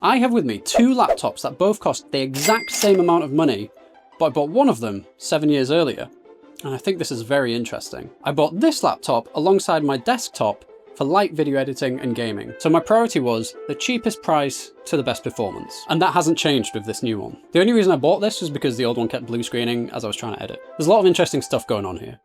I have with me two laptops that both cost the exact same amount of money, but I bought one of them 7 years earlier. And I think this is very interesting. I bought this laptop alongside my desktop for light video editing and gaming. So my priority was the cheapest price to the best performance. And that hasn't changed with this new one. The only reason I bought this was because the old one kept blue screening as I was trying to edit. There's a lot of interesting stuff going on here.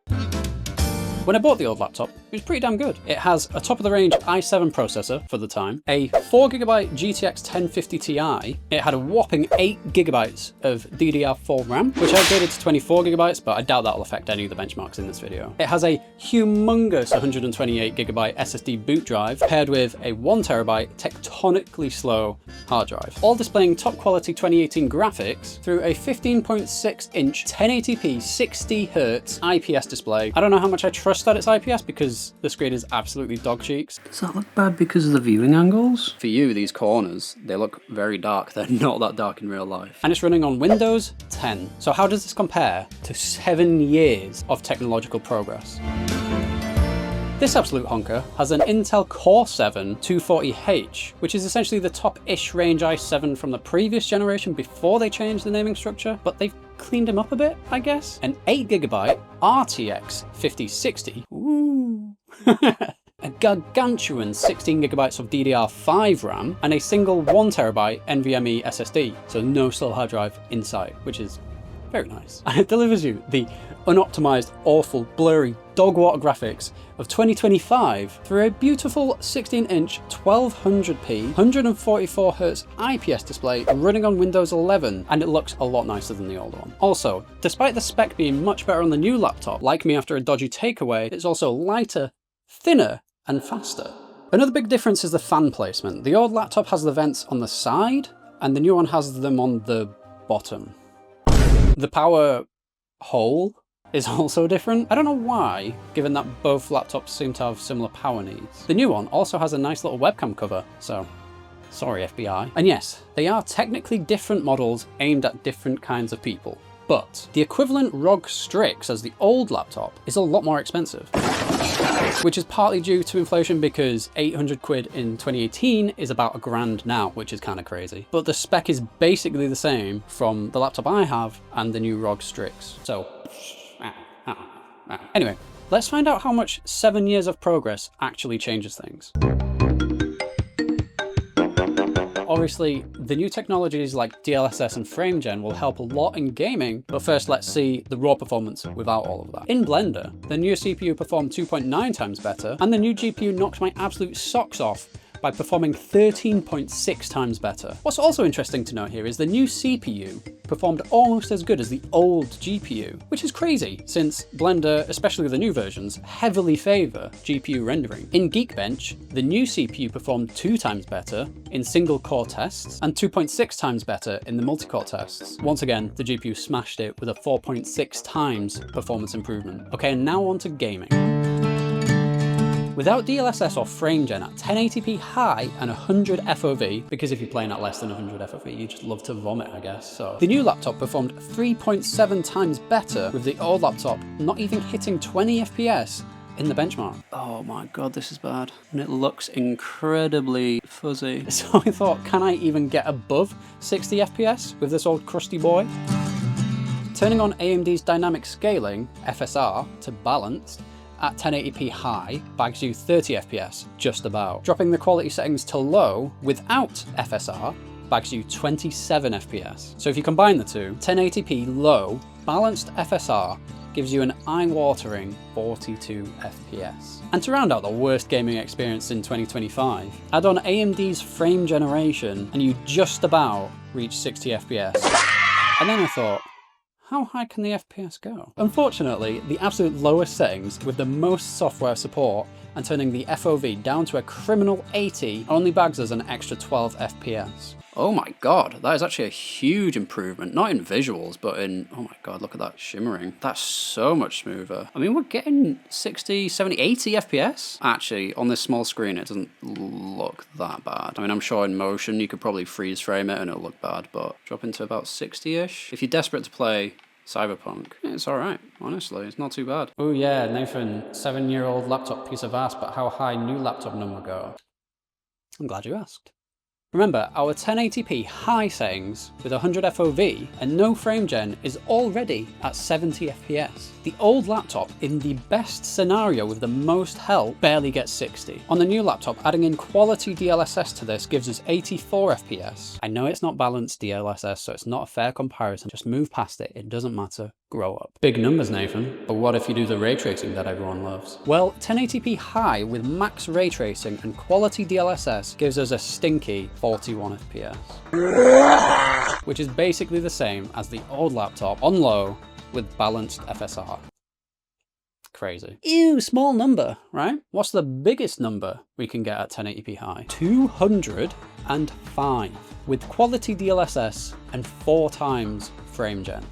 When I bought the old laptop, it was pretty damn good. It has a top-of-the-range i7 processor for the time, a 4GB GTX 1050 Ti, it had a whopping 8GB of DDR4 RAM, which I upgraded to 24GB, but I doubt that'll affect any of the benchmarks in this video. It has a humongous 128GB SSD boot drive, paired with a 1TB tectonically slow hard drive, all displaying top-quality 2018 graphics through a 15.6-inch 1080p 60Hz IPS display. I don't know how much I trust that it's IPS because the screen is absolutely dog cheeks. Does that look bad because of the viewing angles? For you, these corners, they look very dark. They're not that dark in real life. And it's running on Windows 10. So how does this compare to 7 years of technological progress? This absolute honker has an Intel Core 7 240H, which is essentially the top-ish range i7 from the previous generation before they changed the naming structure, but they've cleaned them up a bit, I guess. An 8GB RTX 5060, ooh, a gargantuan 16GB of DDR5 RAM, and a single 1TB NVMe SSD, so no slow hard drive inside, which is very nice. And it delivers you the unoptimized, awful, blurry, dog water graphics of 2025 through a beautiful 16-inch 1200p 144Hz IPS display running on Windows 11, and it looks a lot nicer than the old one. Also, despite the spec being much better on the new laptop, like me after a dodgy takeaway, it's also lighter, thinner, and faster. Another big difference is the fan placement. The old laptop has the vents on the side, and the new one has them on the bottom. The power hole is also different. I don't know why, given that both laptops seem to have similar power needs. The new one also has a nice little webcam cover, so sorry FBI. And yes, they are technically different models aimed at different kinds of people, but the equivalent ROG Strix as the old laptop is a lot more expensive, which is partly due to inflation because 800 quid in 2018 is about $1,000 now, which is kind of crazy. But the spec is basically the same from the laptop I have and the new ROG Strix. So, anyway, let's find out how much 7 years of progress actually changes things. Obviously, the new technologies like DLSS and FrameGen will help a lot in gaming, but first let's see the raw performance without all of that. In Blender, the new CPU performed 2.9 times better, and the new GPU knocked my absolute socks off by performing 13.6 times better. What's also interesting to note here is the new CPU performed almost as good as the old GPU, which is crazy since Blender, especially the new versions, heavily favour GPU rendering. In Geekbench, the new CPU performed 2 times better in single core tests and 2.6 times better in the multi-core tests. Once again, the GPU smashed it with a 4.6 times performance improvement. Okay, and now on to gaming. Without DLSS or FrameGen at 1080p high and 100 FOV, because if you're playing at less than 100 FOV, you just love to vomit, I guess, so. The new laptop performed 3.7 times better, with the old laptop not even hitting 20 FPS in the benchmark. Oh my god, this is bad. And it looks incredibly fuzzy. So I thought, can I even get above 60 FPS with this old crusty boy? Turning on AMD's dynamic scaling, FSR, to balanced, at 1080p high bags you 30 FPS, just about. Dropping the quality settings to low without FSR bags you 27 FPS. So if you combine the two, 1080p low, balanced FSR gives you an eye-watering 42 FPS. And to round out the worst gaming experience in 2025, add on AMD's frame generation and you just about reach 60 FPS. And then I thought, how high can the FPS go? Unfortunately, the absolute lowest settings with the most software support and turning the FOV down to a criminal 80 only bags us an extra 12 FPS. Oh my god, that is actually a huge improvement. Not in visuals, but in, oh my god, look at that shimmering. That's so much smoother. I mean, we're getting 60, 70, 80 FPS. Actually, on this small screen, it doesn't look that bad. I mean, I'm sure in motion, you could probably freeze frame it and it'll look bad, but drop into about 60-ish. If you're desperate to play Cyberpunk, it's alright, honestly, it's not too bad. Oh yeah, Nathan, 7-year-old laptop piece of ass, but how high new laptop number go? I'm glad you asked. Remember, our 1080p high settings with 100 FOV and no frame gen is already at 70 FPS. The old laptop, in the best scenario with the most health, barely gets 60. On the new laptop, adding in quality DLSS to this gives us 84 FPS. I know it's not balanced DLSS, so it's not a fair comparison. Just move past it, it doesn't matter. Grow up. Big numbers, Nathan, but what if you do the ray tracing that everyone loves? Well, 1080p high with max ray tracing and quality DLSS gives us a stinky 41 FPS, which is basically the same as the old laptop on low with balanced FSR. Crazy. Ew, small number, right? What's the biggest number we can get at 1080p high? 205 with quality DLSS and 4 times frame gen.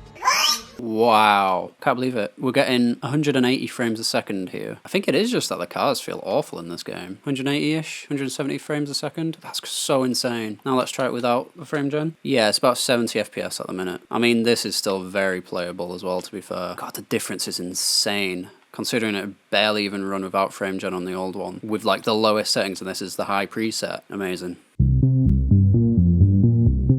Wow, can't believe it. We're getting 180 frames a second here. I think it is just that the cars feel awful in this game. 180-ish, 170 frames a second. That's so insane. Now let's try it without the frame gen. Yeah, it's about 70 FPS at the minute. I mean, this is still very playable as well, to be fair. God, the difference is insane. Considering it barely even run without frame gen on the old one. With like the lowest settings, and this is the high preset. Amazing.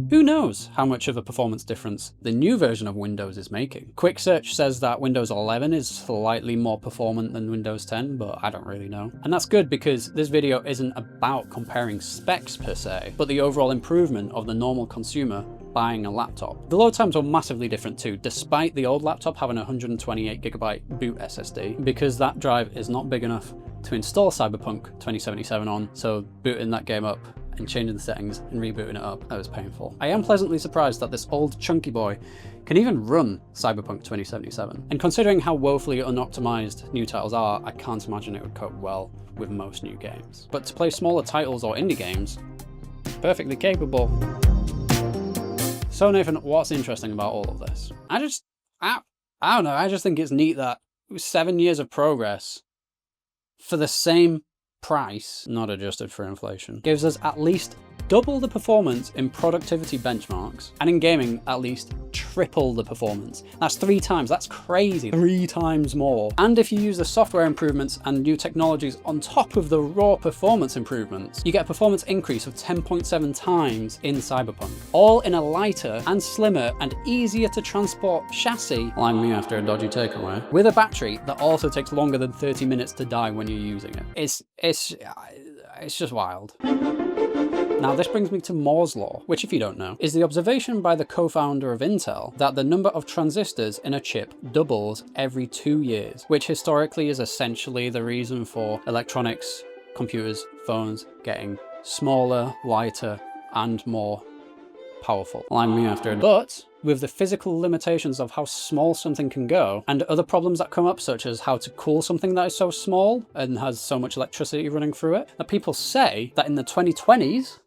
Who knows how much of a performance difference the new version of Windows is making? Quick Search says that Windows 11 is slightly more performant than Windows 10, but I don't really know. And that's good because this video isn't about comparing specs per se, but the overall improvement of the normal consumer buying a laptop. The load times were massively different too, despite the old laptop having a 128GB boot SSD, because that drive is not big enough to install Cyberpunk 2077 on, so booting that game up and changing the settings and rebooting it up, that was painful. I am pleasantly surprised that this old chunky boy can even run Cyberpunk 2077. And considering how woefully unoptimized new titles are, I can't imagine it would cope well with most new games. But to play smaller titles or indie games, perfectly capable. So Nathan, what's interesting about all of this? I don't know, I just think it's neat that 7 years of progress for the same price, not adjusted for inflation, gives us at least double the performance in productivity benchmarks, and in gaming at least triple the performance. That's 3 times, that's crazy, 3 times more. And if you use the software improvements and new technologies on top of the raw performance improvements, you get a performance increase of 10.7 times in Cyberpunk, all in a lighter and slimmer and easier to transport chassis, like me after a dodgy takeaway, with a battery that also takes longer than 30 minutes to die when you're using it. It's just wild. Now this brings me to Moore's law, which if you don't know, is the observation by the co-founder of Intel that the number of transistors in a chip doubles every 2 years, which historically is essentially the reason for electronics, computers, phones getting smaller, lighter, and more powerful. Line me after. But with the physical limitations of how small something can go, and other problems that come up, such as how to cool something that is so small and has so much electricity running through it, that people say that in the 2020s,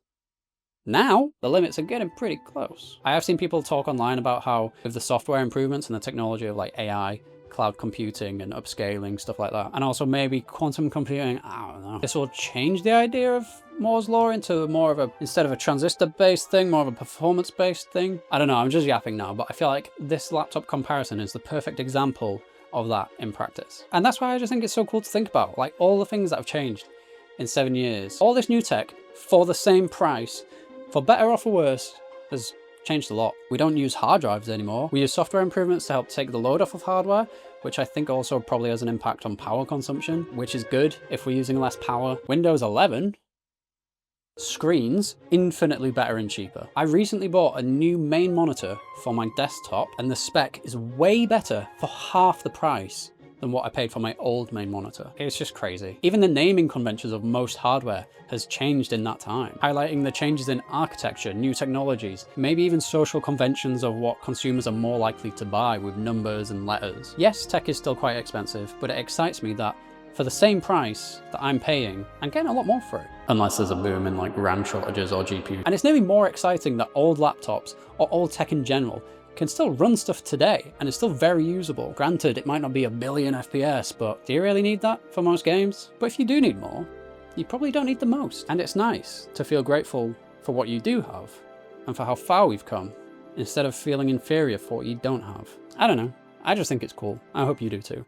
now, the limits are getting pretty close. I have seen people talk online about how with the software improvements and the technology of like AI, cloud computing and upscaling, stuff like that, and also maybe quantum computing, I don't know, this will change the idea of Moore's law into more of a, instead of a transistor-based thing, more of a performance-based thing. I don't know, I'm just yapping now, but I feel like this laptop comparison is the perfect example of that in practice. And that's why I just think it's so cool to think about, like all the things that have changed in 7 years. All this new tech for the same price, for better or for worse, has changed a lot. We don't use hard drives anymore. We use software improvements to help take the load off of hardware, which I think also probably has an impact on power consumption, which is good if we're using less power. Windows 11 screens infinitely better and cheaper. I recently bought a new main monitor for my desktop, and the spec is way better for half the price than what I paid for my old main monitor. It's just crazy. Even the naming conventions of most hardware has changed in that time, highlighting the changes in architecture, new technologies, maybe even social conventions of what consumers are more likely to buy with numbers and letters. Yes, tech is still quite expensive, but it excites me that for the same price that I'm paying, I'm getting a lot more for it. Unless there's a boom in like RAM shortages or GPU. And it's nearly more exciting that old laptops, or old tech in general, can still run stuff today and is still very usable. Granted, it might not be a billion FPS, but do you really need that for most games? But if you do need more, you probably don't need the most. And it's nice to feel grateful for what you do have and for how far we've come, instead of feeling inferior for what you don't have. I don't know, I just think it's cool. I hope you do too.